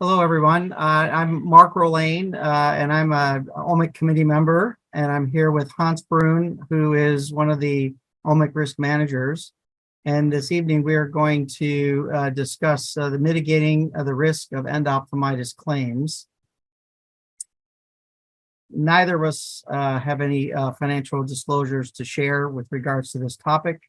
Hello, everyone. I'm Mark Rolane, and I'm a OMIC committee member, and I'm here with Hans Brun, who is one of the OMIC risk managers. And this evening, we are going to discuss the mitigating of the risk of endophthalmitis claims. Neither of us have any financial disclosures to share with regards to this topic.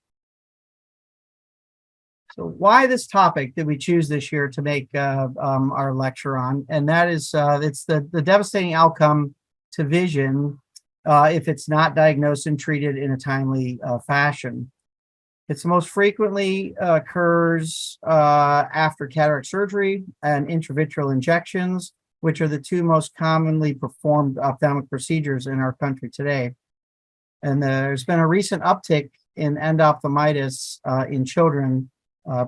So why this topic did we choose this year to make our lecture on? And that is, it's the devastating outcome to vision if it's not diagnosed and treated in a timely fashion. It's most frequently occurs after cataract surgery and intravitreal injections, which are the two most commonly performed ophthalmic procedures in our country today. And there's been a recent uptick in endophthalmitis in children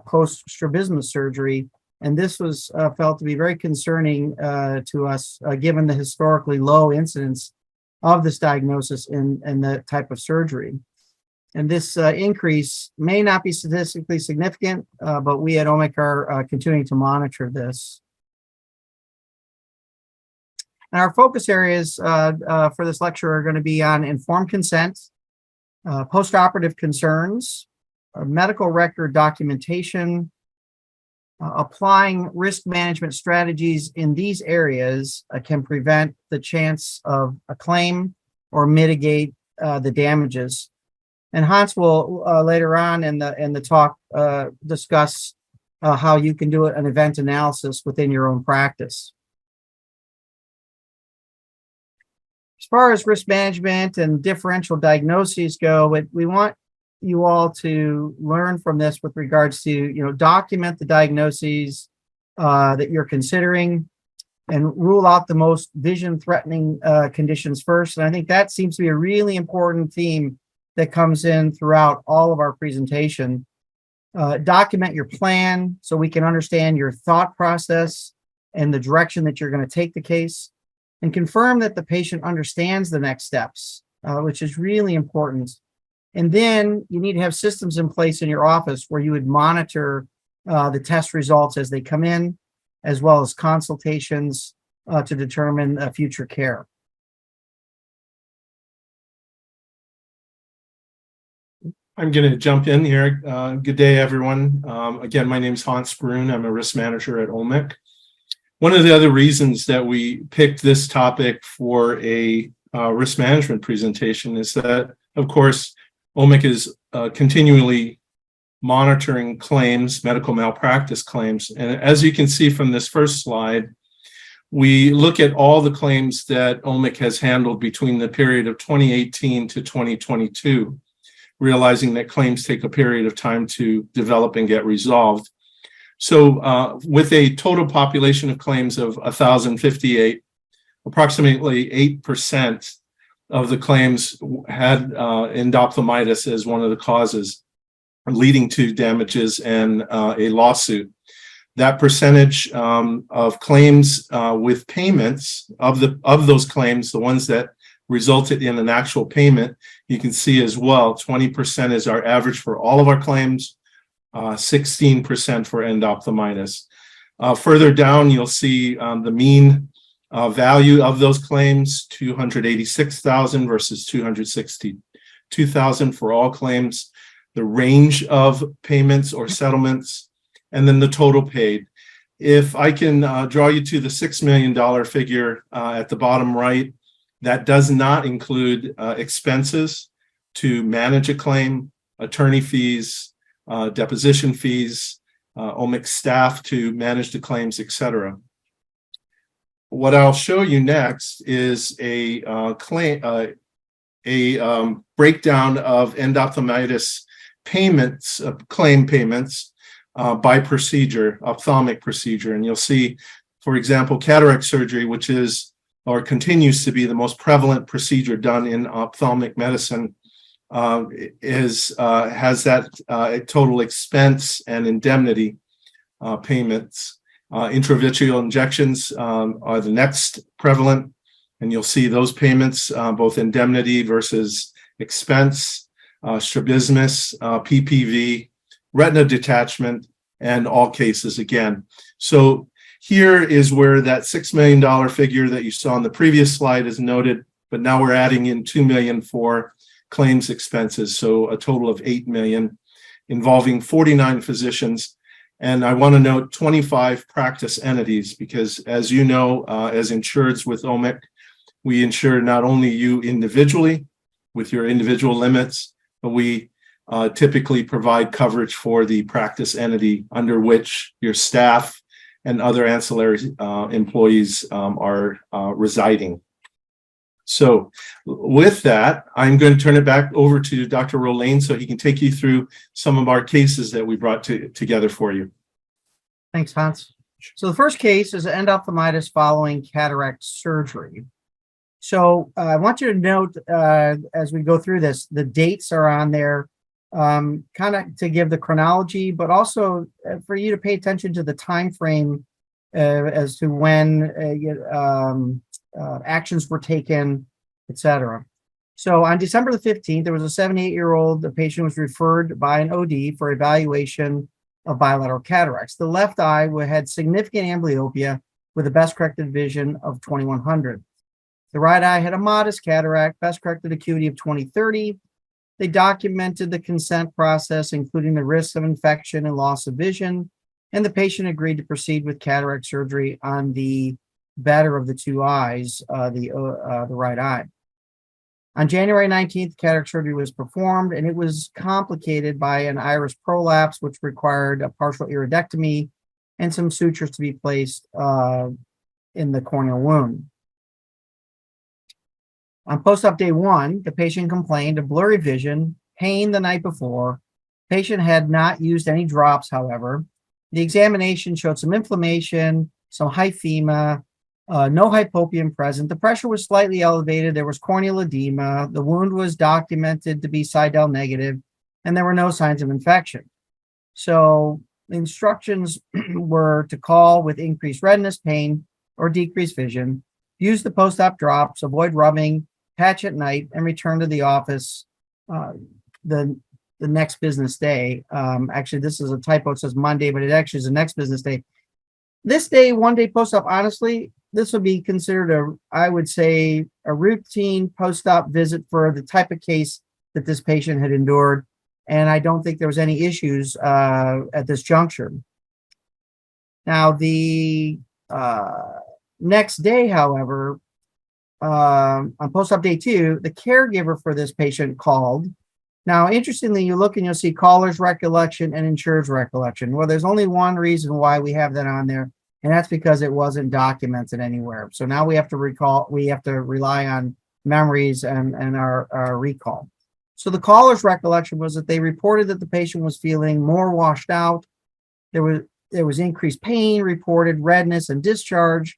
post-strabismus surgery, and this was felt to be very concerning to us, given the historically low incidence of this diagnosis in the type of surgery. And this increase may not be statistically significant, but we at OMIC are continuing to monitor this. And our focus areas for this lecture are going to be on informed consent, postoperative concerns, medical record documentation, applying risk management strategies in these areas can prevent the chance of a claim or mitigate the damages. And Hans will later on in the talk discuss how you can do an event analysis within your own practice. As far as risk management and differential diagnoses go, we want you all to learn from this with regards to, document the diagnoses that you're considering and rule out the most vision threatening conditions first. And I think that seems to be a really important theme that comes in throughout all of our presentation. Document your plan so we can understand your thought process and the direction that you're going to take the case, and confirm that the patient understands the next steps, which is really important. And then you need to have systems in place in your office where you would monitor the test results as they come in, as well as consultations to determine future care. I'm going to jump in here. Good day, everyone. Again, my name is Hans Brun. I'm a risk manager at OMIC. One of the other reasons that we picked this topic for a risk management presentation is that, of course, OMIC is continually monitoring claims, medical malpractice claims. And as you can see from this first slide, we look at all the claims that OMIC has handled between the period of 2018 to 2022, realizing that claims take a period of time to develop and get resolved. So with a total population of claims of 1,058, approximately 8% of the claims had endophthalmitis as one of the causes, leading to damages and a lawsuit. That percentage of claims with payments, of those claims, the ones that resulted in an actual payment, you can see as well, 20% is our average for all of our claims, 16% for endophthalmitis. Further down, you'll see the mean value of those claims, 286,000 versus 262,000 for all claims, the range of payments or settlements, and then the total paid. If I can draw you to the $6 million figure at the bottom right, that does not include expenses to manage a claim, attorney fees, deposition fees, OMIC staff to manage the claims, etc. What I'll show you next is a breakdown of endophthalmitis payments, claim payments by procedure, ophthalmic procedure. And you'll see, for example, cataract surgery, which is or continues to be the most prevalent procedure done in ophthalmic medicine, has that total expense and indemnity payments. Intravitreal injections are the next prevalent, and you'll see those payments, both indemnity versus expense, strabismus, PPV, retina detachment, and all cases again. So here is where that $6 million figure that you saw on the previous slide is noted, but now we're adding in $2 million for claims expenses. So a total of $8 million involving 49 physicians. And I want to note 25 practice entities, because as you know, as insureds with OMIC, we insure not only you individually with your individual limits, but we typically provide coverage for the practice entity under which your staff and other ancillary employees are residing. So with that, I'm going to turn it back over to Dr. Rolane so he can take you through some of our cases that we brought together for you. Thanks, Hans. So the first case is endophthalmitis following cataract surgery. So I want you to note as we go through this, the dates are on there, kind of to give the chronology, but also for you to pay attention to the time frame as to when actions were taken, etc. So on December the 15th, there was a 78-year-old. The patient was referred by an OD for evaluation of bilateral cataracts. The left eye had significant amblyopia with a best corrected vision of 2100. The right eye had a modest cataract, best corrected acuity of 20/30. They documented the consent process, including the risks of infection and loss of vision, and the patient agreed to proceed with cataract surgery on the better of the two eyes, the right eye. On January 19th, cataract surgery was performed, and it was complicated by an iris prolapse, which required a partial iridectomy and some sutures to be placed in the corneal wound. On post-op day 1, the patient complained of blurry vision, pain the night before. Patient had not used any drops, however. The examination showed some inflammation, some hyphema, no hypopium present. The pressure was slightly elevated. There was corneal edema. The wound was documented to be Seidel negative, and there were no signs of infection. So the instructions were to call with increased redness, pain, or decreased vision, use the post-op drops, avoid rubbing, patch at night, and return to the office the next business day. Actually, this is a typo. It says Monday, but it actually is the next business day. This day, 1 day post-op, honestly, this would be considered I would say, a routine post-op visit for the type of case that this patient had endured. And I don't think there was any issues at this juncture. Now, the next day, however, on post-op day 2, the caregiver for this patient called. Now, interestingly, you look and you'll see caller's recollection and insured's recollection. Well, there's only one reason why we have that on there, and that's because it wasn't documented anywhere. So now we have to rely on memories and our recall. So the caller's recollection was that they reported that the patient was feeling more washed out. There was increased pain, reported redness and discharge,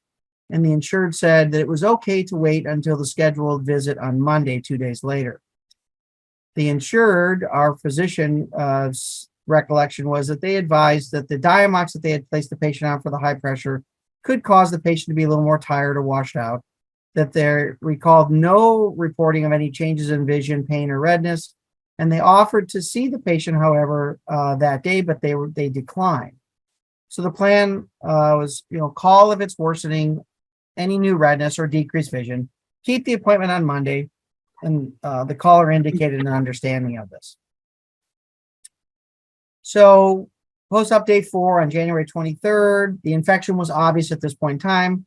and the insured said that it was okay to wait until the scheduled visit on Monday, 2 days later. The insured, our physician recollection was that they advised that the Diamox that they had placed the patient on for the high pressure could cause the patient to be a little more tired or washed out, that they recalled no reporting of any changes in vision, pain, or redness, and they offered to see the patient, however, that day, but they declined. So the plan was, call if it's worsening, any new redness or decreased vision, keep the appointment on Monday, and the caller indicated an understanding of this. So post-op day 4 on January 23rd, the infection was obvious at this point in time.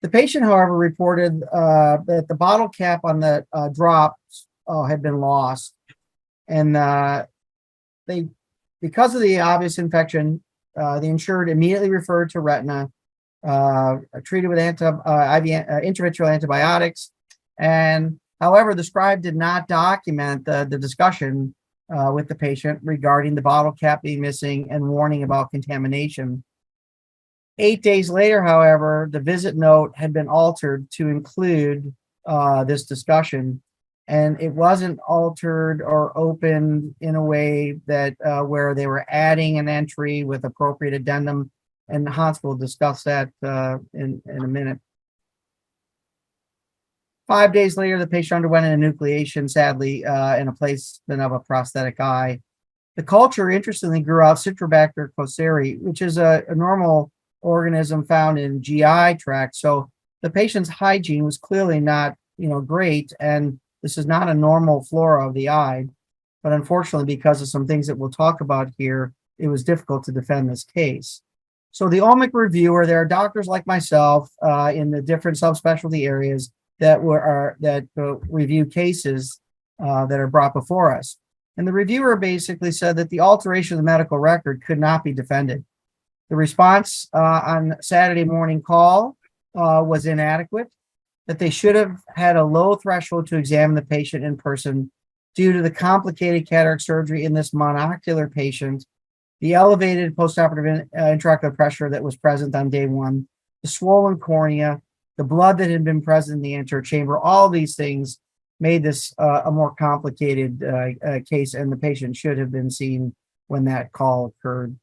The patient, however, reported that the bottle cap on the drops had been lost, and because of the obvious infection, the insured immediately referred to retina, treated with intravitreal antibiotics, and however, the scribe did not document the discussion with the patient regarding the bottle cap being missing and warning about contamination. 8 days later, however, the visit note had been altered to include this discussion, and it wasn't altered or opened in a way that where they were adding an entry with appropriate addendum, and Hans will discuss that in a minute. 5 days later, the patient underwent an enucleation, sadly, in a placement of a prosthetic eye. The culture, interestingly, grew out Citrobacter cosseri, which is a normal organism found in GI tract. So the patient's hygiene was clearly not, great. And this is not a normal flora of the eye. But unfortunately, because of some things that we'll talk about here, it was difficult to defend this case. So the OMIC reviewer, there are doctors like myself in the different subspecialty areas that review cases that are brought before us. And the reviewer basically said that the alteration of the medical record could not be defended. The response on Saturday morning call was inadequate, that they should have had a low threshold to examine the patient in person due to the complicated cataract surgery in this monocular patient, the elevated postoperative intraocular pressure that was present on day one, the swollen cornea, the blood that had been present in the anterior chamber. All these things made this a more complicated case, and the patient should have been seen when that call occurred.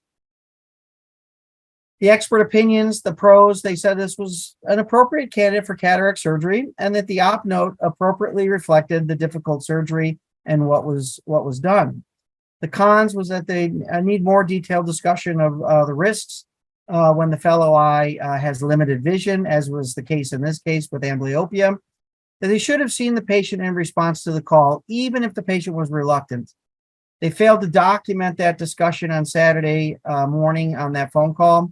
The expert opinions, the pros, they said this was an appropriate candidate for cataract surgery and that the op note appropriately reflected the difficult surgery and what was done. The cons was that they need more detailed discussion of the risks when the fellow eye has limited vision, as was the case in this case with amblyopia, that they should have seen the patient in response to the call, even if the patient was reluctant. They failed to document that discussion on Saturday morning on that phone call,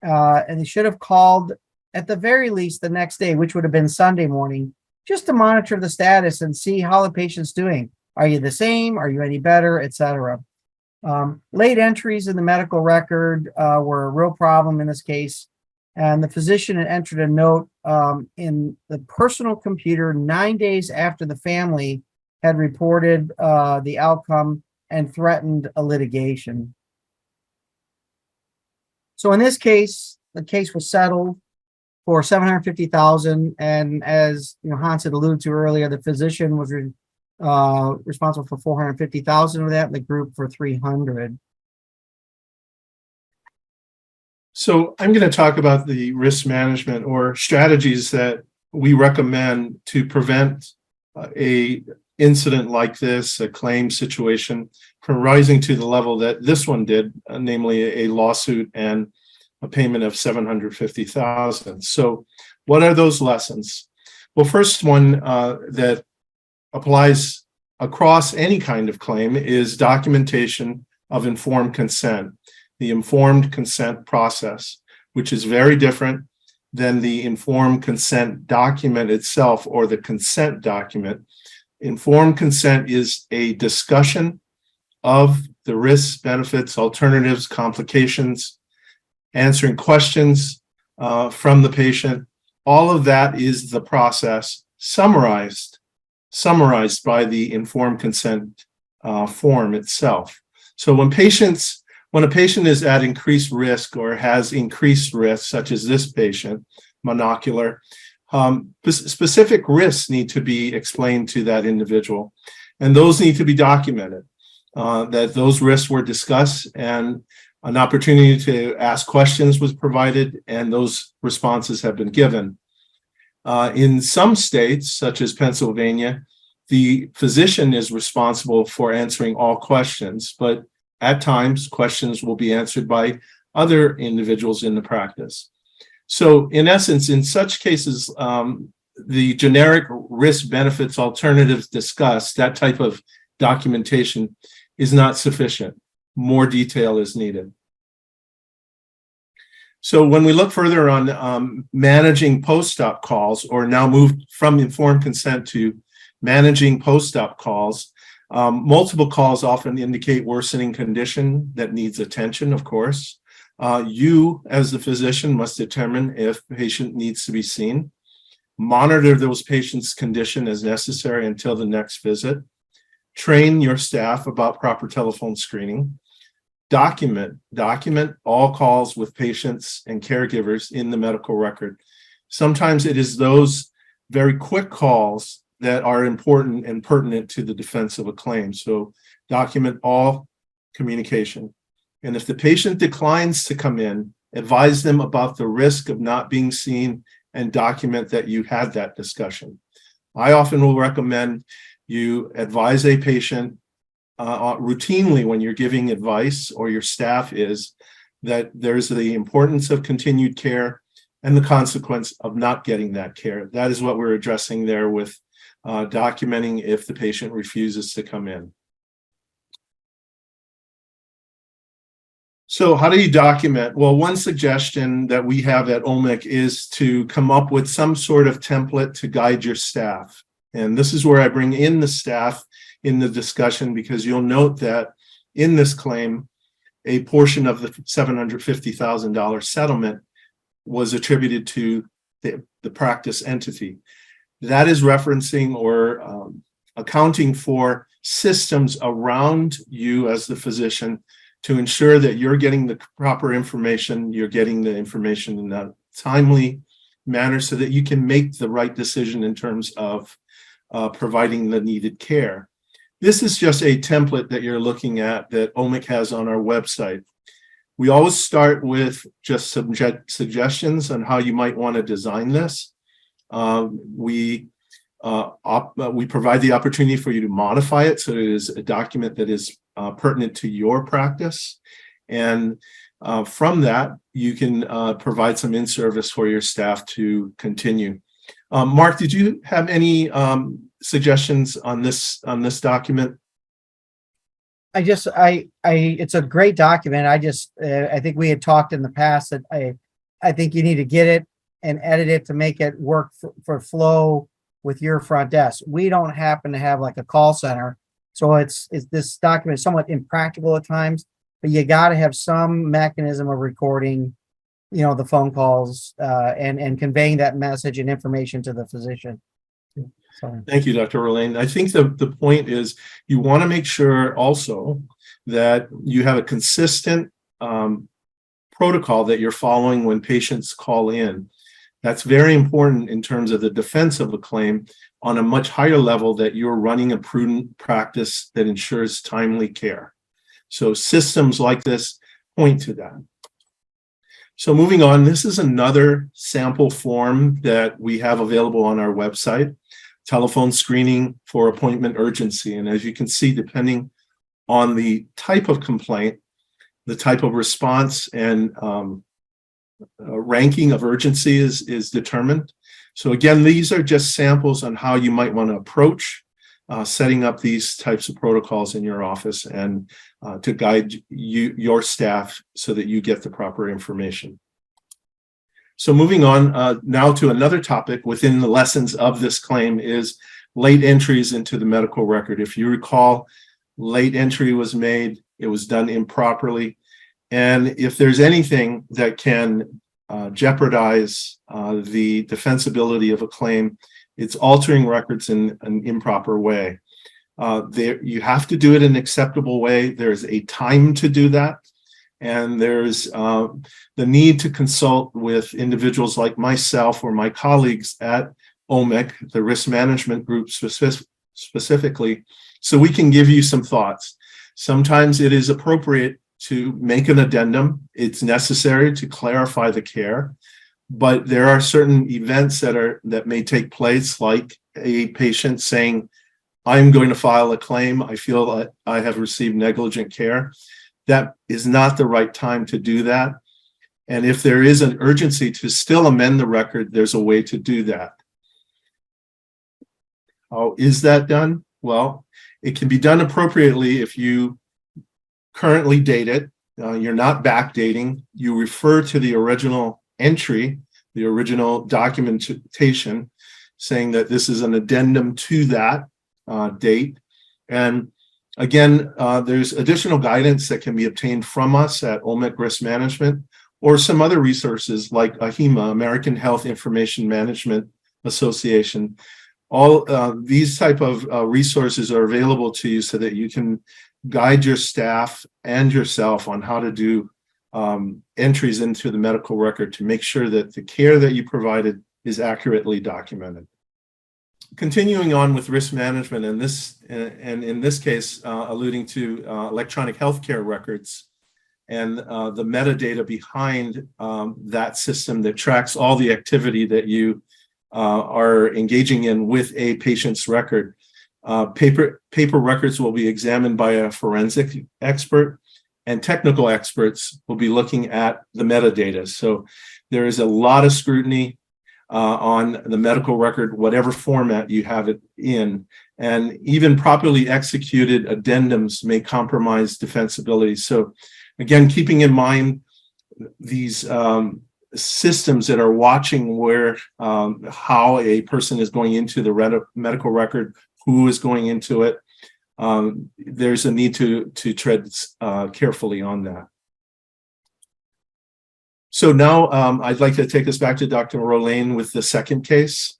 and they should have called at the very least the next day, which would have been Sunday morning, just to monitor the status and see how the patient's doing. Are you the same? Are you any better, etc.? Late entries in the medical record were a real problem in this case. And the physician had entered a note in the personal computer 9 days after the family had reported the outcome and threatened a litigation. So in this case, the case was settled for $750,000, and as Hans had alluded to earlier, the physician was responsible for $450,000 of that, and the group for $300,000. So I'm going to talk about the risk management or strategies that we recommend to prevent a incident like this, a claim situation, from rising to the level that this one did, namely a lawsuit and a payment of $750,000. So what are those lessons? Well, first one that applies across any kind of claim is documentation of informed consent, the informed consent process, which is very different than the informed consent document itself or the consent document. Informed consent is a discussion of the risks, benefits, alternatives, complications, answering questions from the patient. All of that is the process summarized by the informed consent form itself. So when a patient is at increased risk or has increased risk, such as this patient, monocular, specific risks need to be explained to that individual, and those need to be documented, that those risks were discussed and an opportunity to ask questions was provided, and those responses have been given. In some states, such as Pennsylvania, the physician is responsible for answering all questions, but at times questions will be answered by other individuals in the practice. So in essence, in such cases, the generic risk benefits alternatives discussed, that type of documentation is not sufficient. More detail is needed. So when we look further on managing post-op calls, or now moved from informed consent to managing post-op calls, multiple calls often indicate worsening condition that needs attention, of course. You, as the physician, must determine if the patient needs to be seen. Monitor those patients' condition as necessary until the next visit. Train your staff about proper telephone screening. Document all calls with patients and caregivers in the medical record. Sometimes it is those very quick calls that are important and pertinent to the defense of a claim. So document all communication. And if the patient declines to come in, advise them about the risk of not being seen and document that you had that discussion. I often will recommend you advise a patient routinely when you're giving advice, or your staff is, that there's the importance of continued care and the consequence of not getting that care. That is what we're addressing there with documenting if the patient refuses to come in. So how do you document? Well, one suggestion that we have at OMIC is to come up with some sort of template to guide your staff. And this is where I bring in the staff in the discussion, because you'll note that in this claim, a portion of the $750,000 settlement was attributed to the practice entity. That is referencing or accounting for systems around you as the physician to ensure that you're getting the proper information, you're getting the information in a timely manner so that you can make the right decision in terms of providing the needed care. This is just a template that you're looking at that OMIC has on our website. We always start with just some suggestions on how you might want to design this. We provide the opportunity for you to modify it so it is a document that is pertinent to your practice. And from that, you can provide some in-service for your staff to continue. Mark, did you have any suggestions on this document? It's a great document. I think we had talked in the past that I think you need to get it and edit it to make it work for flow with your front desk. We don't happen to have like a call center, so it's this document is somewhat impractical at times, but you got to have some mechanism of recording, the phone calls and conveying that message and information to the physician. So. Thank you, Dr. Rolane. I think the point is you want to make sure also that you have a consistent protocol that you're following when patients call in. That's very important in terms of the defense of a claim on a much higher level, that you're running a prudent practice that ensures timely care. So systems like this point to that. So moving on, this is another sample form that we have available on our website, telephone screening for appointment urgency. And as you can see, depending on the type of complaint, the type of response and ranking of urgency is determined. So again, these are just samples on how you might want to approach setting up these types of protocols in your office and to guide your staff so that you get the proper information. So moving on now to another topic within the lessons of this claim is late entries into the medical record. If you recall, late entry was made, it was done improperly. And if there's anything that can jeopardize the defensibility of a claim, it's altering records in an improper way. You have to do it in an acceptable way. There's a time to do that. And there's the need to consult with individuals like myself or my colleagues at OMIC, the risk management group specifically, so we can give you some thoughts. Sometimes it is appropriate to make an addendum. It's necessary to clarify the care, but there are certain events that may take place, like a patient saying, I'm going to file a claim. I feel that I have received negligent care. That is not the right time to do that. And if there is an urgency to still amend the record, there's a way to do that. How is that done? Well, it can be done appropriately if you currently date it. You're not backdating. You refer to the original entry, the original documentation, saying that this is an addendum to that date. And again, there's additional guidance that can be obtained from us at OMIC Risk Management or some other resources like AHIMA, American Health Information Management Association. All these type of resources are available to you so that you can guide your staff and yourself on how to do entries into the medical record to make sure that the care that you provided is accurately documented. Continuing on with risk management, and in this case, alluding to electronic healthcare records and the metadata behind that system that tracks all the activity that you are engaging in with a patient's record. Paper records will be examined by a forensic expert, and technical experts will be looking at the metadata. So there is a lot of scrutiny on the medical record, whatever format you have it in, and even properly executed addendums may compromise defensibility. So again, keeping in mind these systems that are watching where how a person is going into the medical record, who is going into it, there's a need to tread carefully on that. So now I'd like to take us back to Dr. Rolane with the second case.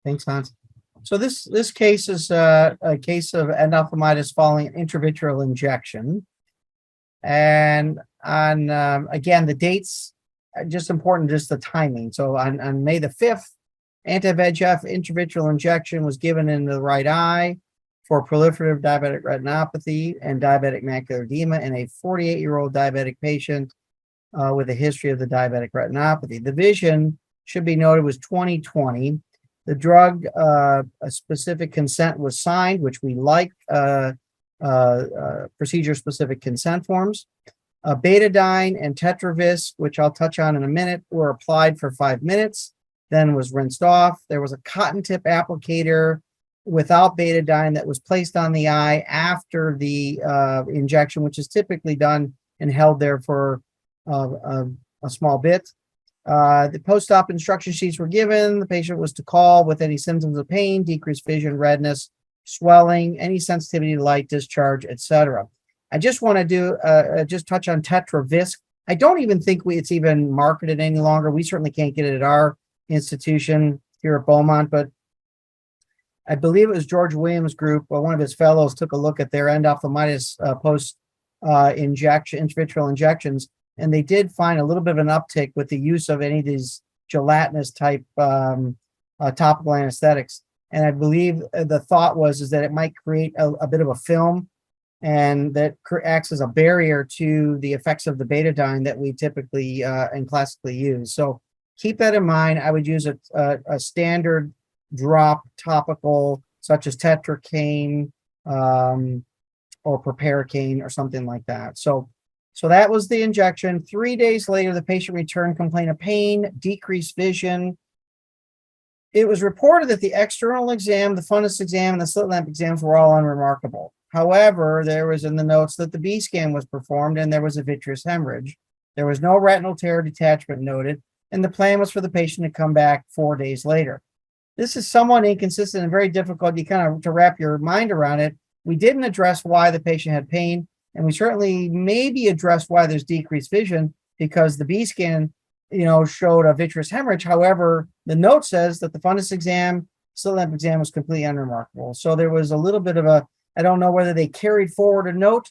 Thanks, Hans. So this case is a case of endophthalmitis following an intravitreal injection. And on, again, the dates, just important, just the timing. So on May the 5th, anti-VEGF intravitreal injection was given in the right eye for proliferative diabetic retinopathy and diabetic macular edema in a 48-year-old diabetic patient with a history of the diabetic retinopathy. The vision, should be noted, was 20/20. The drug, a specific consent was signed, which we like, procedure-specific consent forms. Betadine and Tetravis, which I'll touch on in a minute, were applied for 5 minutes, then was rinsed off. There was a cotton tip applicator without betadine that was placed on the eye after the injection, which is typically done and held there for a small bit. The post-op instruction sheets were given. The patient was to call with any symptoms of pain, decreased vision, redness, swelling, any sensitivity to light, discharge, etc. I just want to do just touch on Tetravis. I don't even think it's even marketed any longer. We certainly can't get it at our institution here at Beaumont, but I believe it was George Williams' group, one of his fellows took a look at their endophthalmitis post injection, intravitreal injections, and they did find a little bit of an uptick with the use of any of these gelatinous type topical anesthetics. And I believe the thought is that it might create a bit of a film, and that acts as a barrier to the effects of the betadine that we typically and classically use. So keep that in mind. I would use a standard drop topical such as tetracaine or proparacaine or something like that. So that was the injection. 3 days later, the patient returned, complaint of pain, decreased vision. It was reported that the external exam, the fundus exam, and the slit lamp exams were all unremarkable. However, there was in the notes that the B scan was performed and there was a vitreous hemorrhage. There was no retinal tear detachment noted, and the plan was for the patient to come back 4 days later. This is somewhat inconsistent and very difficult to wrap your mind around it. We didn't address why the patient had pain, and we certainly maybe addressed why there's decreased vision because the B scan, showed a vitreous hemorrhage. However, the note says that the fundus exam, slit lamp exam was completely unremarkable. So there was a little bit of I don't know whether they carried forward a note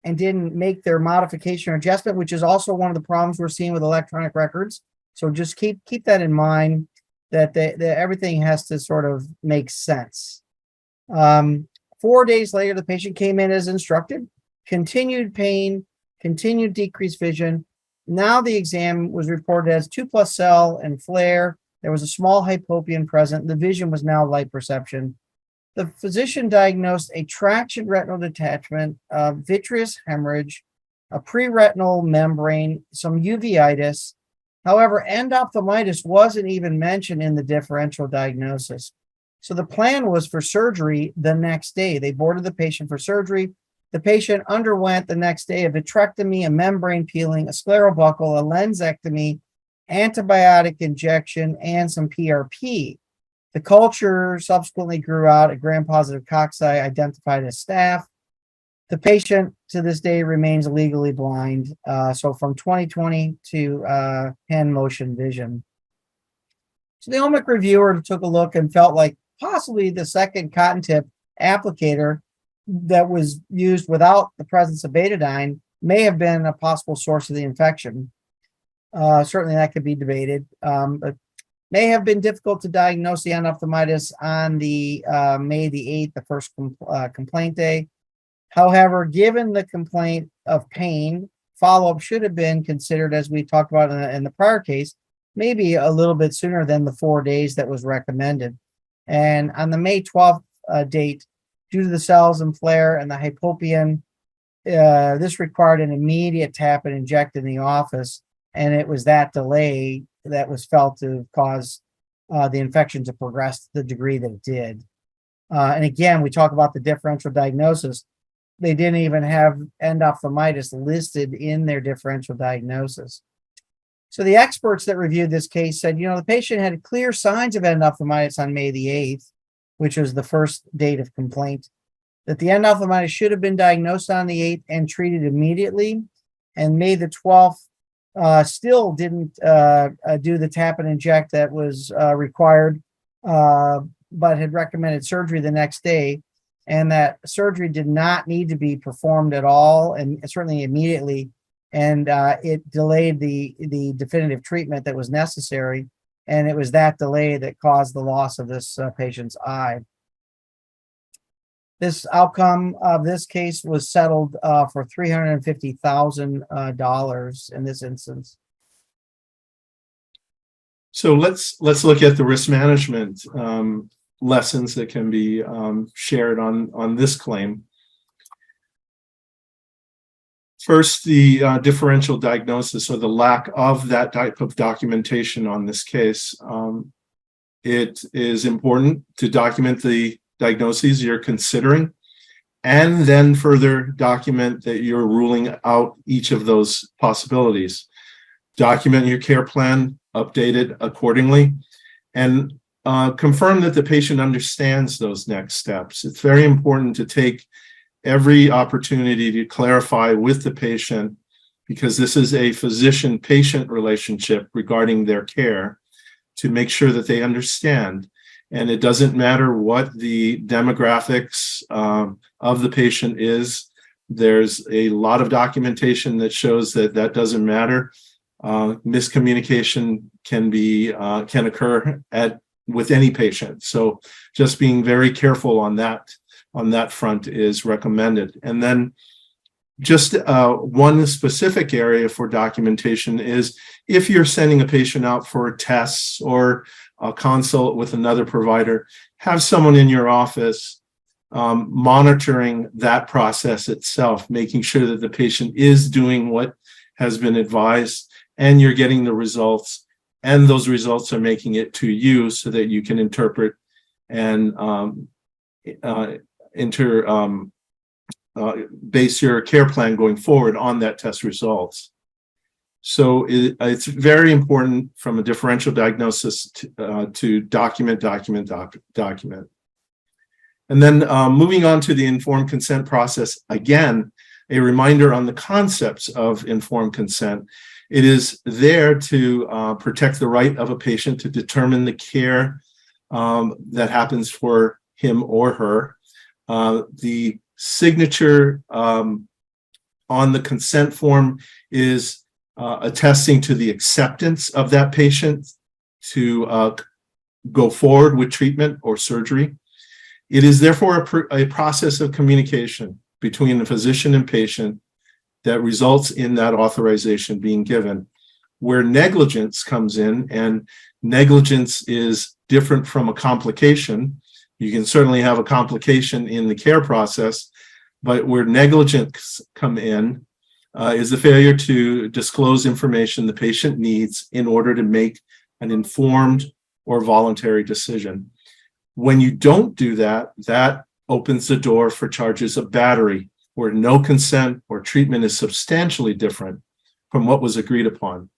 and didn't make their modification or adjustment, which is also one of the problems we're seeing with electronic records. So just keep that in mind, that everything has to sort of make sense. 4 days later, the patient came in as instructed, continued pain, continued decreased vision. Now the exam was reported as 2+ cell and flare. There was a small hypopion present. The vision was now light perception. The physician diagnosed a traction retinal detachment, vitreous hemorrhage, a preretinal membrane, some uveitis. However, endophthalmitis wasn't even mentioned in the differential diagnosis. So the plan was for surgery the next day. They boarded the patient for surgery. The patient underwent the next day a vitrectomy, a membrane peeling, a scleral buckle, a lensectomy, antibiotic injection, and some PRP. The culture subsequently grew out a gram-positive cocci identified as staph. The patient to this day remains legally blind, so from 20/20 to hand motion vision. So the OMIC reviewer took a look and felt like possibly the second cotton tip applicator that was used without the presence of betadine may have been a possible source of the infection. Certainly that could be debated, but may have been difficult to diagnose the endophthalmitis on the May the 8th, the first complaint day. However, given the complaint of pain, follow-up should have been considered, as we talked about in the prior case, maybe a little bit sooner than the 4 days that was recommended. And on the May 12th date, due to the cells and flare and the hypopion, this required an immediate tap and inject in the office, and it was that delay that was felt to cause the infection to progress to the degree that it did. And again, we talk about the differential diagnosis. They didn't even have endophthalmitis listed in their differential diagnosis. So the experts that reviewed this case said, the patient had clear signs of endophthalmitis on May the 8th, which was the first date of complaint, that the endophthalmitis should have been diagnosed on the 8th and treated immediately. And May the 12th still didn't do the tap and inject that was required, but had recommended surgery the next day, and that surgery did not need to be performed at all, and certainly immediately. And it delayed the definitive treatment that was necessary. And it was that delay that caused the loss of this patient's eye. This outcome of this case was settled for $350,000 in this instance. So let's look at the risk management lessons that can be shared on this claim. First, the differential diagnosis, or the lack of that type of documentation on this case. It is important to document the diagnoses you're considering, and then further document that you're ruling out each of those possibilities. Document your care plan, update it accordingly, and confirm that the patient understands those next steps. It's very important to take every opportunity to clarify with the patient, because this is a physician-patient relationship regarding their care, to make sure that they understand. And it doesn't matter what the demographics of the patient is. There's a lot of documentation that shows that that doesn't matter. Miscommunication can occur with any patient. So just being very careful on that front is recommended. And then just one specific area for documentation is if you're sending a patient out for tests or a consult with another provider, have someone in your office monitoring that process itself, making sure that the patient is doing what has been advised and you're getting the results, and those results are making it to you so that you can interpret and base your care plan going forward on that test results. So it's very important from a differential diagnosis to document. And then moving on to the informed consent process, again, a reminder on the concepts of informed consent. It is there to protect the right of a patient to determine the care that happens for him or her. The signature on the consent form is attesting to the acceptance of that patient to go forward with treatment or surgery. It is therefore a process of communication between the physician and patient that results in that authorization being given. Where negligence comes in, and negligence is different from a complication. You can certainly have a complication in the care process, but where negligence come in is the failure to disclose information the patient needs in order to make an informed or voluntary decision. When you don't do that, that opens the door for charges of battery, where no consent or treatment is substantially different from what was agreed upon.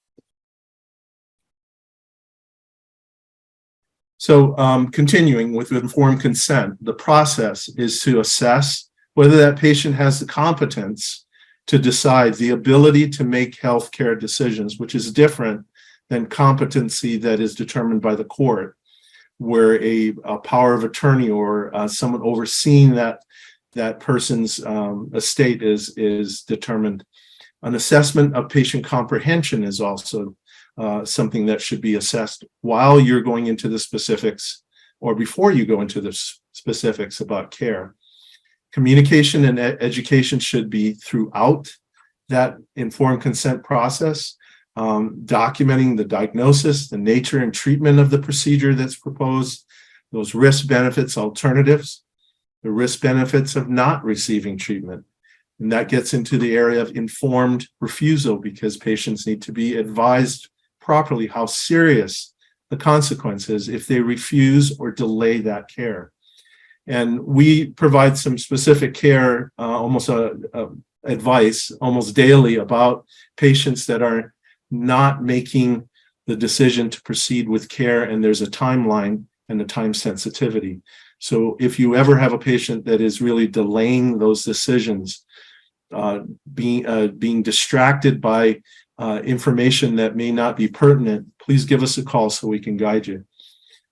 So continuing with informed consent, the process is to assess whether that patient has the competence to decide, the ability to make healthcare decisions, which is different than competency that is determined by the court, where a power of attorney or someone overseeing that person's estate is determined. An assessment of patient comprehension is also something that should be assessed while you're going into the specifics or before you go into the specifics about care. Communication and education should be throughout that informed consent process, documenting the diagnosis, the nature and treatment of the procedure that's proposed, those risk benefits alternatives, the risk benefits of not receiving treatment, And that gets into the area of informed refusal, because patients need to be advised properly how serious the consequences if they refuse or delay that care. And we provide some specific care, advice almost daily about patients that are not making the decision to proceed with care, and there's a timeline and a time sensitivity. So if you ever have a patient that is really delaying those decisions, being distracted by information that may not be pertinent, please give us a call so we can guide you.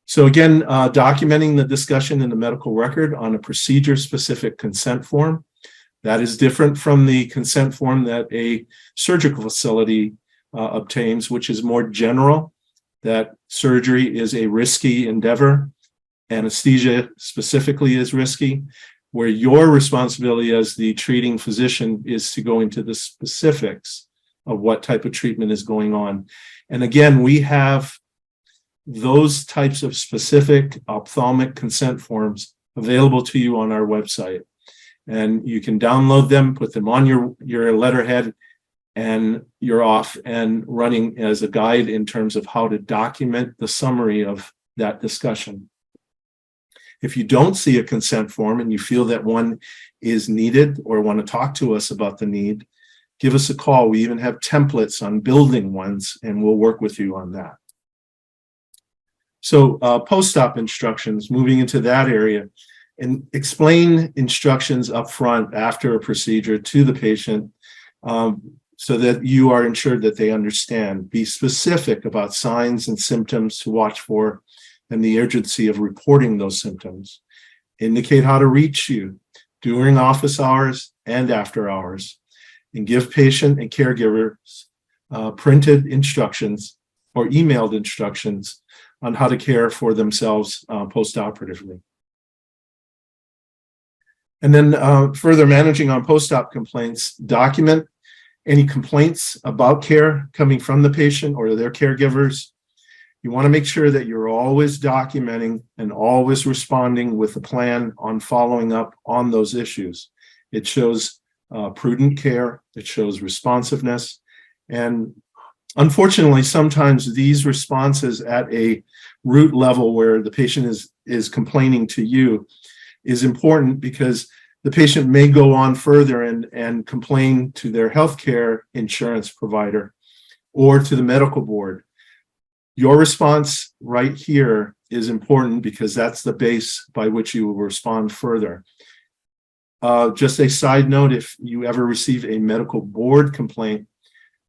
So again, documenting the discussion in the medical record on a procedure-specific consent form. That is different from the consent form that a surgical facility obtains, which is more general, that surgery is a risky endeavor. Anesthesia specifically is risky, where your responsibility as the treating physician is to go into the specifics of what type of treatment is going on. And again, we have those types of specific ophthalmic consent forms available to you on our website. And you can download them, put them on your letterhead, and you're off and running as a guide in terms of how to document the summary of that discussion. If you don't see a consent form and you feel that one is needed or want to talk to us about the need, give us a call. We even have templates on building ones, and we'll work with you on that. So post-op instructions, moving into that area, and explain instructions up front after a procedure to the patient, so that you are ensured that they understand. Be specific about signs and symptoms to watch for and the urgency of reporting those symptoms. Indicate how to reach you during office hours and after hours, and give patient and caregivers printed instructions or emailed instructions on how to care for themselves post-operatively. And then further managing on post-op complaints, document any complaints about care coming from the patient or their caregivers. You want to make sure that you're always documenting and always responding with a plan on following up on those issues. It shows prudent care, it shows responsiveness, and unfortunately, sometimes these responses at a root level where the patient is complaining to you is important, because the patient may go on further and complain to their healthcare insurance provider or to the medical board. Your response right here is important, because that's the base by which you will respond further. Just a side note, if you ever receive a medical board complaint,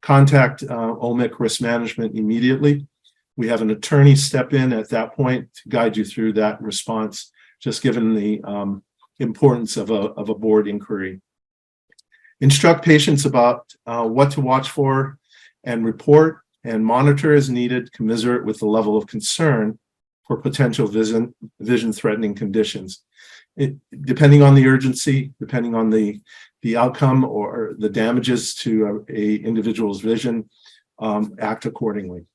contact OMIC Risk Management immediately. We have an attorney step in at that point to guide you through that response, just given the importance of a board inquiry. Instruct patients about what to watch for and report and monitor as needed, commiserate with the level of concern for potential vision-threatening conditions. Depending on the urgency, depending on the outcome or the damages to an individual's vision, act accordingly.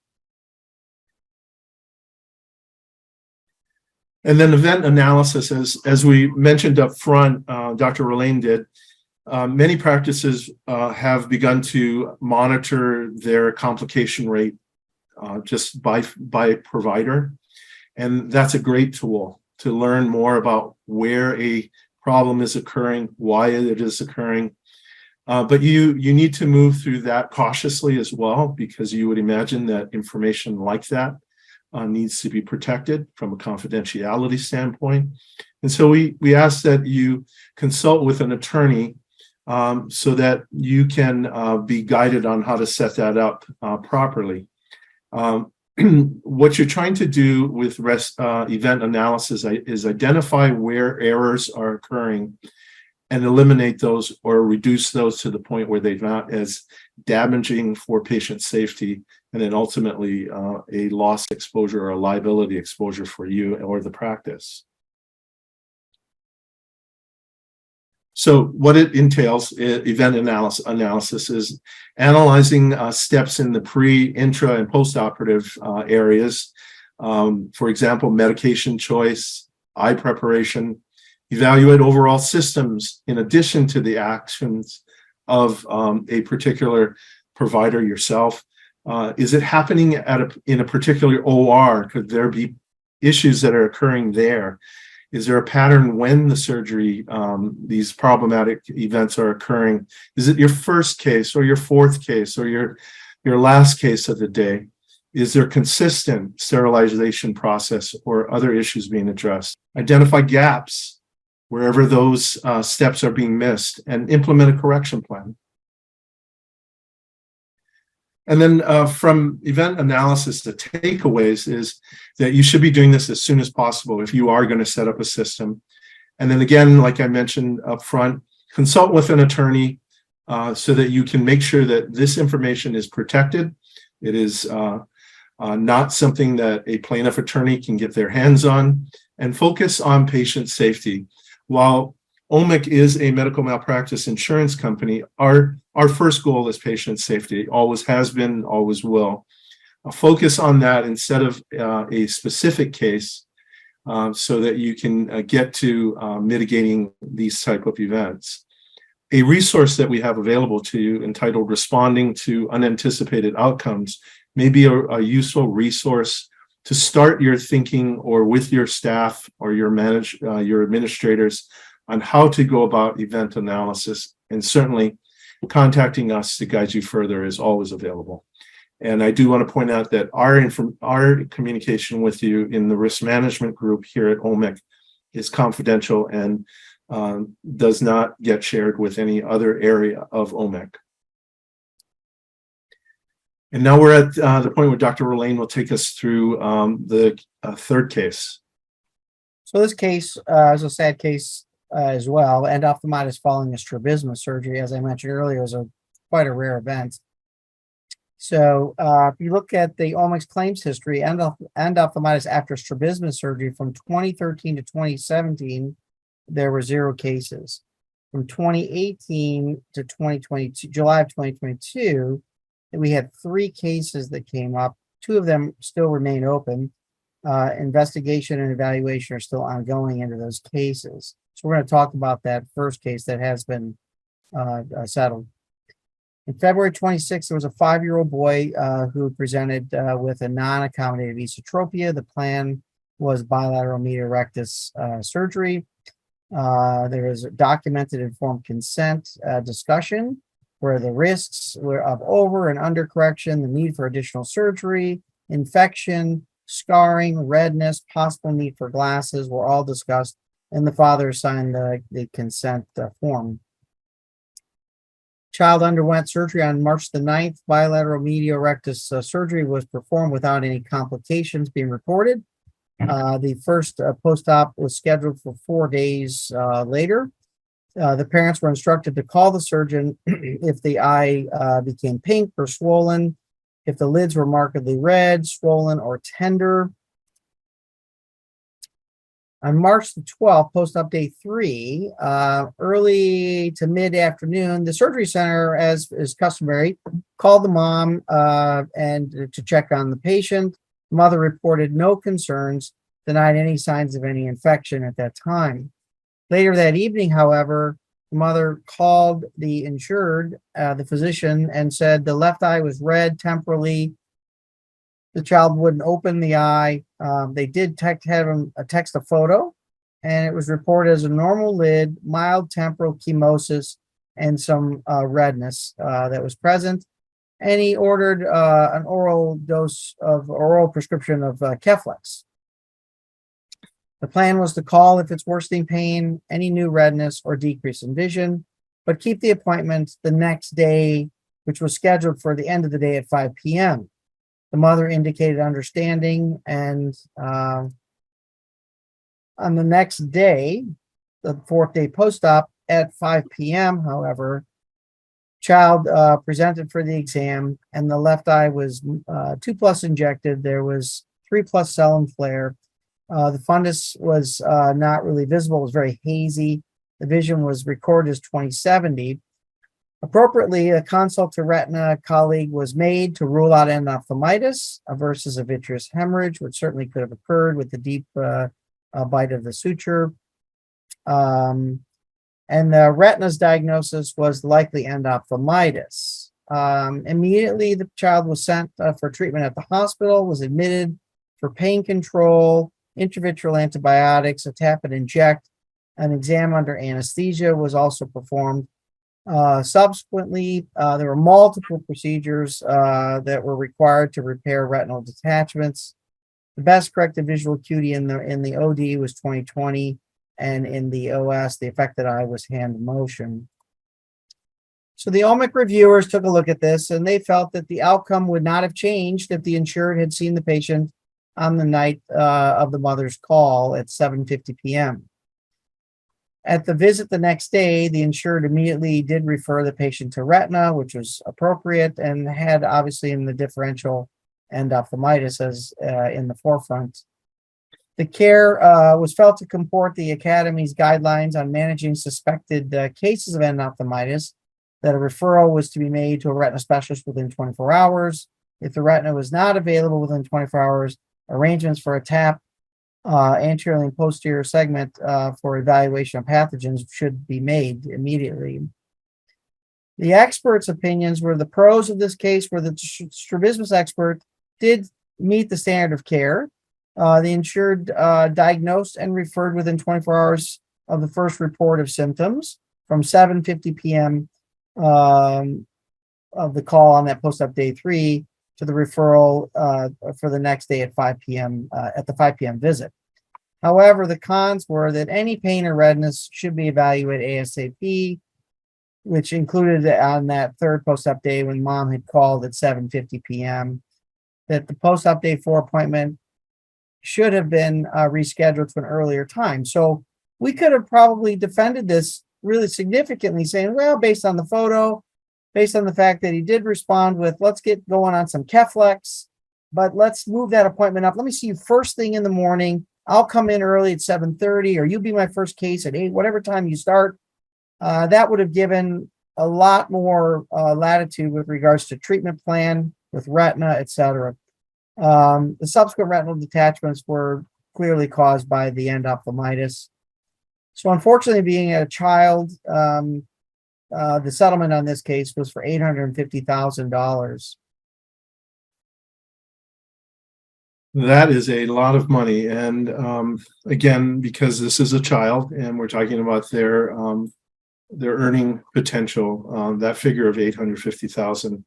And then event analysis, as we mentioned up front, Dr. Rolane did, many practices have begun to monitor their complication rate just by provider. And that's a great tool to learn more about where a problem is occurring, why it is occurring. But you need to move through that cautiously as well, because you would imagine that information like that needs to be protected from a confidentiality standpoint. And so we ask that you consult with an attorney so that you can be guided on how to set that up properly. What you're trying to do with event analysis is identify where errors are occurring and eliminate those or reduce those to the point where they're not as damaging for patient safety, and then ultimately a loss exposure or a liability exposure for you or the practice. So what it entails, event analysis, is analyzing steps in the pre, intra, and post-operative areas. For example, medication choice, eye preparation, evaluate overall systems in addition to the actions of a particular provider yourself. Is it happening in a particular OR? Could there be issues that are occurring there? Is there a pattern when the surgery, these problematic events are occurring? Is it your first case or your fourth case or your last case of the day? Is there consistent sterilization process or other issues being addressed? Identify gaps wherever those steps are being missed and implement a correction plan. And then from event analysis, the takeaways is that you should be doing this as soon as possible if you are going to set up a system. And then again, like I mentioned up front, consult with an attorney so that you can make sure that this information is protected. It is not something that a plaintiff attorney can get their hands on, and focus on patient safety. While OMIC is a medical malpractice insurance company, our first goal is patient safety, always has been, always will. Focus on that instead of a specific case so that you can get to mitigating these type of events. A resource that we have available to you entitled Responding to Unanticipated Outcomes may be a useful resource to start your thinking, or with your staff or your administrators, on how to go about event analysis. And certainly contacting us to guide you further is always available. And I do want to point out that our communication with you in the risk management group here at OMIC is confidential and does not get shared with any other area of OMIC. And now we're at the point where Dr. Rolane will take us through the third case. So this case is a sad case as well. Endophthalmitis following a strabismus surgery, as I mentioned earlier, is quite a rare event. So if you look at the OMIC's claims history, endophthalmitis after strabismus surgery from 2013 to 2017, there were 0 cases. From 2018 to 2022, July of 2022, we had 3 cases that came up. 2 of them still remain open. Investigation and evaluation are still ongoing into those cases. So we're going to talk about that first case that has been settled. In February 26th, there was a 5-year-old boy who presented with a non-accommodative esotropia. The plan was bilateral medial rectus surgery. There was a documented informed consent discussion where the risks were of over and under correction, the need for additional surgery, infection, scarring, redness, possible need for glasses were all discussed, and the father signed the consent form. Child underwent surgery on March the 9th. Bilateral medial rectus surgery was performed without any complications being reported. The first post-op was scheduled for 4 days later. The parents were instructed to call the surgeon if the eye became pink or swollen, if the lids were markedly red, swollen, or tender. On March the 12th, post-op day 3, early to mid-afternoon, the surgery center, as is customary, called the mom and to check on the patient. The mother reported no concerns, denied any signs of any infection at that time. Later that evening, however, the mother called the insured, the physician, and said the left eye was red temporally. The child wouldn't open the eye. They did have him text a photo, and it was reported as a normal lid, mild temporal chemosis, and some redness that was present. And he ordered an oral prescription of Keflex. The plan was to call if it's worsening pain, any new redness, or decrease in vision, but keep the appointment the next day, which was scheduled for the end of the day at 5 p.m. The mother indicated understanding, and on the next day, the 4th day post-op at 5 p.m., however, child presented for the exam, and the left eye was 2+ injected. There was 3+ cell flare. The fundus was not really visible. It was very hazy. The vision was recorded as 20/70. Appropriately, a consult to retina colleague was made to rule out endophthalmitis versus a vitreous hemorrhage, which certainly could have occurred with the deep bite of the suture. And the retina's diagnosis was likely endophthalmitis. Immediately, the child was sent for treatment at the hospital, was admitted for pain control, intravitreal antibiotics, a tap and inject. An exam under anesthesia was also performed. Subsequently, there were multiple procedures that were required to repair retinal detachments. The best corrected visual acuity in the OD was 20/20, and in the OS, the affected eye was hand motion. So the OMIC reviewers took a look at this, and they felt that the outcome would not have changed if the insured had seen the patient on the night of the mother's call at 7:50 p.m. At the visit the next day, the insured immediately did refer the patient to retina, which was appropriate, and had obviously in the differential endophthalmitis as in the forefront. The care was felt to comport the Academy's guidelines on managing suspected cases of endophthalmitis, that a referral was to be made to a retina specialist within 24 hours. If the retina was not available within 24 hours, arrangements for a TAP, anterior and posterior segment for evaluation of pathogens should be made immediately. The experts' opinions were the pros of this case were the strabismus expert did meet the standard of care. The insured diagnosed and referred within 24 hours of the first report of symptoms from 7:50 p.m. Of the call on that post-op day 3 to the referral for the next day at 5 p.m. At the 5 p.m. visit. However, the cons were that any pain or redness should be evaluated ASAP, which included on that third post-op day when mom had called at 7:50 p.m. That the post-op day 4 appointment should have been rescheduled to an earlier time. So we could have probably defended this really significantly, saying, well, based on the photo, based on the fact that he did respond with, let's get going on some Keflex, but let's move that appointment up. Let me see you first thing in the morning. I'll come in early at 7:30, or you be my first case at 8, whatever time you start. That would have given a lot more latitude with regards to treatment plan with retina, et cetera. The subsequent retinal detachments were clearly caused by the endophthalmitis. So unfortunately, being a child, the settlement on this case was for $850,000. That is a lot of money. And again, because this is a child and we're talking about their earning potential, that figure of 850,000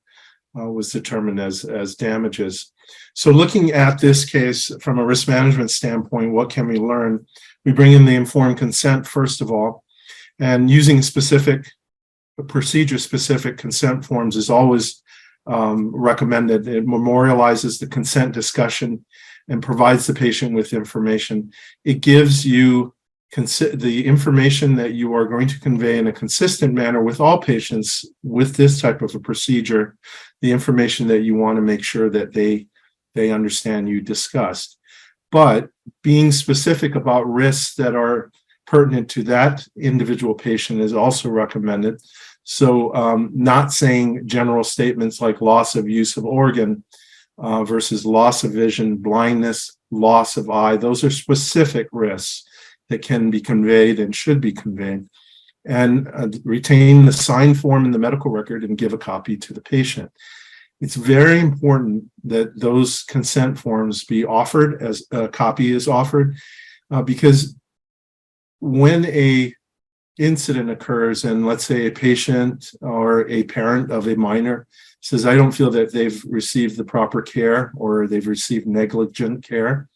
was determined as damages. So looking at this case from a risk management standpoint, what can we learn? We bring in the informed consent, first of all, and using procedure-specific consent forms is always recommended. It memorializes the consent discussion and provides the patient with information. It gives you the information that you are going to convey in a consistent manner with all patients with this type of a procedure, the information that you want to make sure that they understand you discussed. But being specific about risks that are pertinent to that individual patient is also recommended. So not saying general statements like loss of use of organ versus loss of vision, blindness, loss of eye. Those are specific risks that can be conveyed and should be conveyed. And retain the signed form in the medical record and give a copy to the patient. It's very important that those consent forms be offered as a copy is offered because when a incident occurs and let's say a patient or a parent of a minor says, I don't feel that they've received the proper care or they've received negligent care,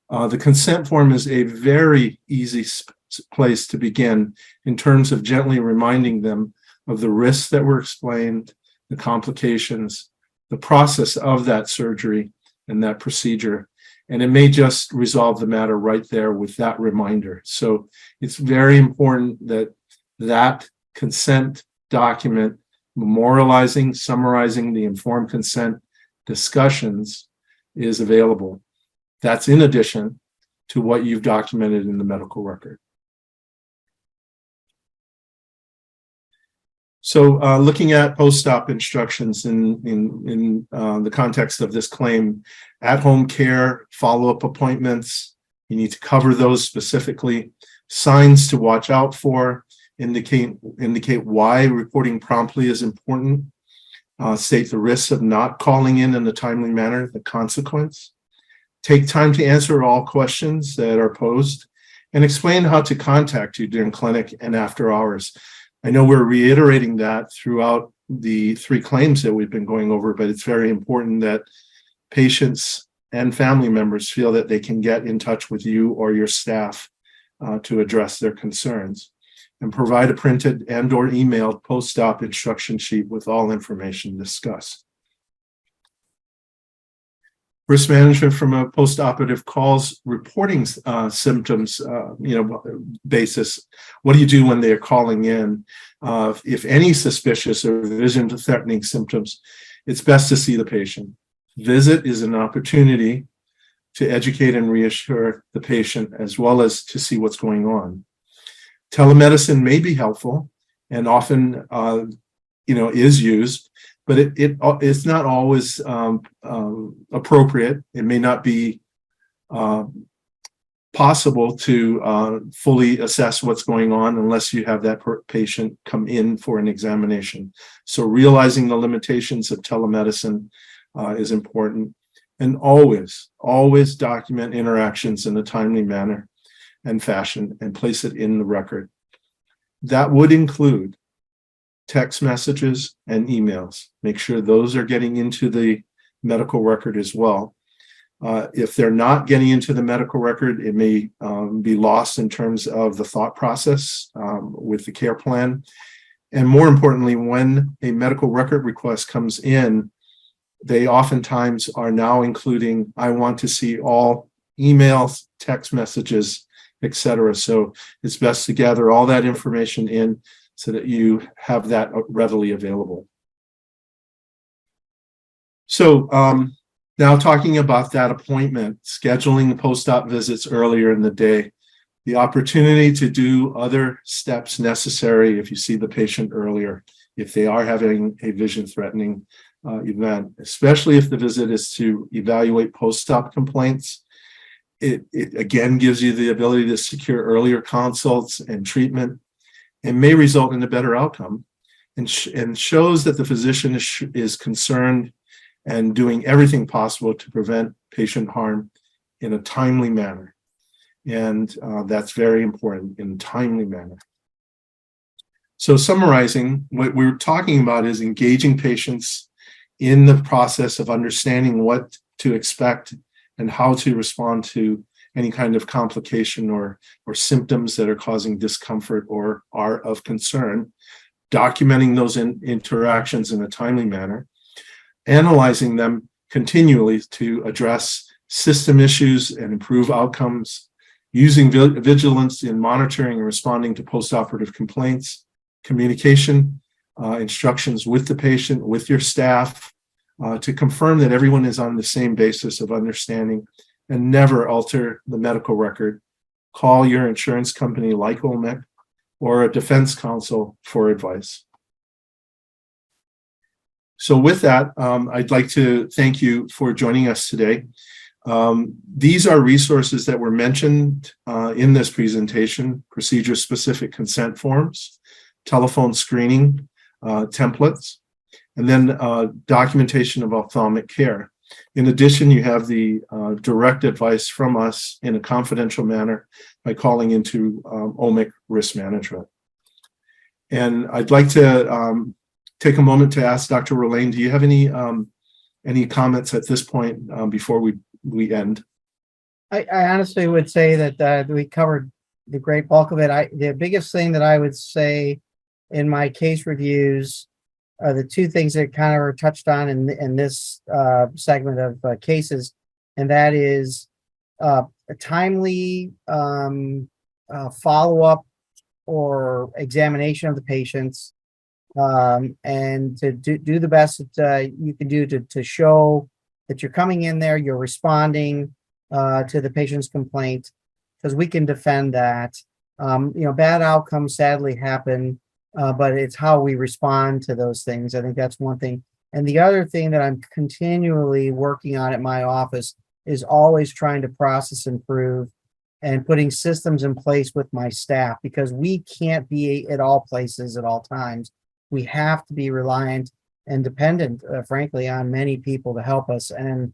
the consent form is a very easy place to begin in terms of gently reminding them of the risks that were explained, the complications, the process of that surgery and that procedure. And it may just resolve the matter right there with that reminder. So it's very important that that consent document, memorializing, summarizing the informed consent discussions is available. That's in addition to what you've documented in the medical record. So looking at post-op instructions in the context of this claim, at-home care, follow-up appointments, you need to cover those specifically. signs to watch out for, indicate why reporting promptly is important, state the risks of not calling in a timely manner, the consequence, take time to answer all questions that are posed, and explain how to contact you during clinic and after hours. I know we're reiterating that throughout the 3 claims that we've been going over, but it's very important that patients and family members feel that they can get in touch with you or your staff to address their concerns, and provide a printed and/or emailed post-op instruction sheet with all information discussed. Risk management from a post-operative calls reporting symptoms, basis. What do you do when they're calling in? If any suspicious or vision-threatening symptoms, it's best to see the patient. Visit is an opportunity to educate and reassure the patient, as well as to see what's going on. Telemedicine may be helpful and often, is used, but it's not always appropriate. It may not be possible to fully assess what's going on unless you have that patient come in for an examination. So realizing the limitations of telemedicine is important, and always document interactions in a timely manner and fashion and place it in the record. That would include text messages and emails. Make sure those are getting into the medical record as well. If they're not getting into the medical record, it may be lost in terms of the thought process with the care plan. And more importantly, when a medical record request comes in, they oftentimes are now including, I want to see all emails, text messages, etc. So it's best to gather all that information in so that you have that readily available. So now talking about that appointment, scheduling the post-op visits earlier in the day, the opportunity to do other steps necessary if you see the patient earlier, if they are having a vision-threatening event, especially if the visit is to evaluate post-op complaints. It again gives you the ability to secure earlier consults and treatment, and may result in a better outcome, and shows that the physician is concerned and doing everything possible to prevent patient harm in a timely manner. And that's very important, in a timely manner. So summarizing, what we're talking about is engaging patients in the process of understanding what to expect and how to respond to any kind of complication or symptoms that are causing discomfort or are of concern, documenting those interactions in a timely manner, analyzing them continually to address system issues and improve outcomes, using vigilance in monitoring and responding to postoperative complaints, communication, instructions with the patient, with your staff, to confirm that everyone is on the same basis of understanding, and never alter the medical record. Call your insurance company like OMIC or a defense counsel for advice. So with that, I'd like to thank you for joining us today. These are resources that were mentioned in this presentation: procedure-specific consent forms, telephone screening templates, and then documentation of ophthalmic care. In addition, you have the direct advice from us in a confidential manner by calling into OMIC Risk Management. And I'd like to take a moment to ask Dr. Rolane, do you have any comments at this point before we end? I honestly would say that we covered the great bulk of it. The biggest thing that I would say in my case reviews are the 2 things that kind of are touched on in this segment of cases, and that is a timely follow-up or examination of the patients, and to do the best that you can do to show that you're coming in there, you're responding to the patient's complaint, because we can defend that. Bad outcomes sadly happen, but it's how we respond to those things. I think that's one thing. And the other thing that I'm continually working on at my office is always trying to process improve. and putting systems in place with my staff, because we can't be at all places at all times. We have to be reliant and dependent, frankly, on many people to help us, and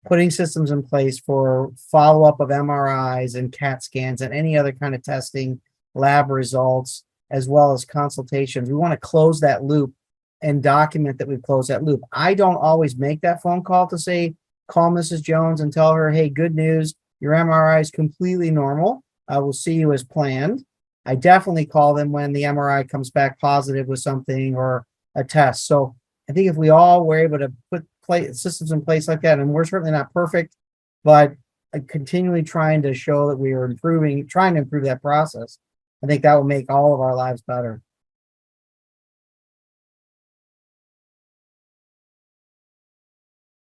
putting systems in place for follow-up of MRIs and CAT scans and any other kind of testing, lab results, as well as consultations. We want to close that loop and document that we've closed that loop. I don't always make that phone call to say, call Mrs. Jones and tell her, hey, good news, your MRI is completely normal. I will see you as planned. I definitely call them when the MRI comes back positive with something or a test. So I think if we all were able to put systems in place like that, and we're certainly not perfect, but continually trying to show that we are improving, trying to improve that process, I think that will make all of our lives better.